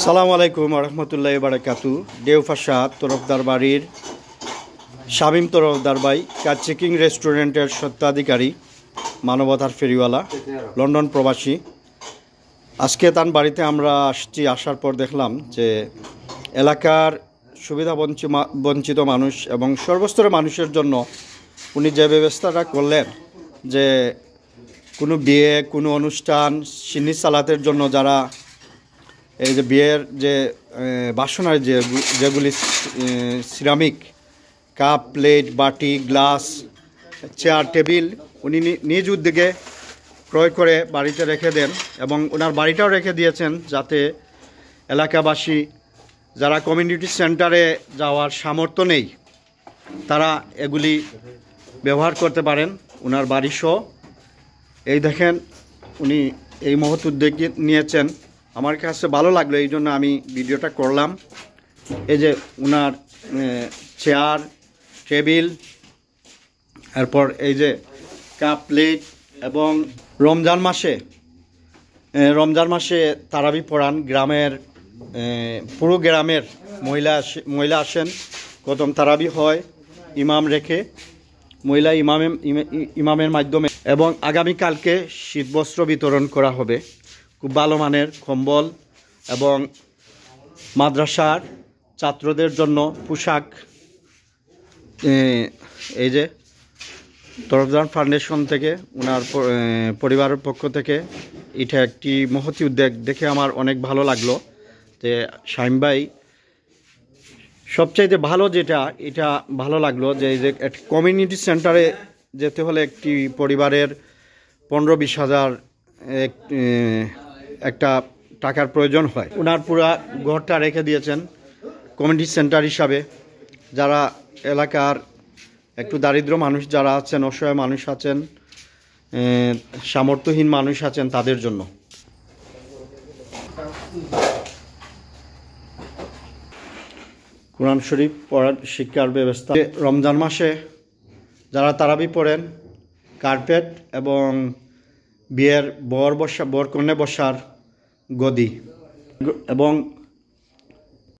সালামু আলাইকুম রহমতুল্লাহ বারাকাতু। দেওফাশা তরফদার বাড়ির শামীম তরফদার ভাই কার চেকিং রেস্টুরেন্টের স্বত্বাধিকারী, মানবতার ফেরিওয়ালা, লন্ডন প্রবাসী। আজকে তার বাড়িতে আমরা আসছি। আসার পর দেখলাম যে এলাকার সুবিধা বঞ্চিত মানুষ এবং সর্বস্তরের মানুষের জন্য উনি যে ব্যবস্থাটা করলেন, যে কোনো বিয়ে, কোনো অনুষ্ঠান, সিন্নি সালাতের জন্য যারা এই যে বিয়ের যে বাসনার যেগুলি সিরামিক কাপ, প্লেট, বাটি, গ্লাস, চেয়ার, টেবিল উনি নিজ উদ্যোগে ক্রয় করে বাড়িতে রেখে দেন এবং ওনার বাড়িটাও রেখে দিয়েছেন যাতে এলাকাবাসী যারা কমিউনিটি সেন্টারে যাওয়ার সামর্থ্য নেই তারা এগুলি ব্যবহার করতে পারেন ওনার বাড়িসহ। এই দেখেন উনি এই মহৎ উদ্যোগ নিয়েছেন, আমার কাছে ভালো লাগলো, এই জন্য আমি ভিডিওটা করলাম। এই যে ওনার চেয়ার, টেবিল, এরপর এই যে কাপ, প্লেট এবং রমজান মাসে তারাবি পড়ান। গ্রামের পুরো গ্রামের মহিলা আসেন, প্রথম তারাবি হয় ইমাম রেখে, মহিলা ইমামের মাধ্যমে, এবং আগামীকালকে শীতবস্ত্র বিতরণ করা হবে, খুব ভালো মানের কম্বল এবং মাদ্রাসার ছাত্রদের জন্য পোশাক। এই যে তরফদার ফাউন্ডেশন থেকে ওনার পরিবারের পক্ষ থেকে এটা একটি মহতি উদ্যোগ দেখে আমার অনেক ভালো লাগলো। যে শামীম ভাই সবচাইতে ভালো যেটা এটা ভালো লাগলো যে এই যে কমিউনিটি সেন্টারে যেতে হলে একটি পরিবারের 15-20 হাজার একটা টাকার প্রয়োজন হয়। ওনার পুরা ঘরটা রেখে দিয়েছেন কমিউনিটি সেন্টার হিসাবে। যারা এলাকার একটু দারিদ্র মানুষ যারা আছেন, অসহায় মানুষ আছেন, সামর্থ্যহীন মানুষ আছেন, তাদের জন্য। কোরআন শরীফ পড়ার শিক্ষার ব্যবস্থা। রমজান মাসে যারা তারাবি পড়েন, কার্পেট এবং বিয়ের বর কন্যা বসার গদি এবং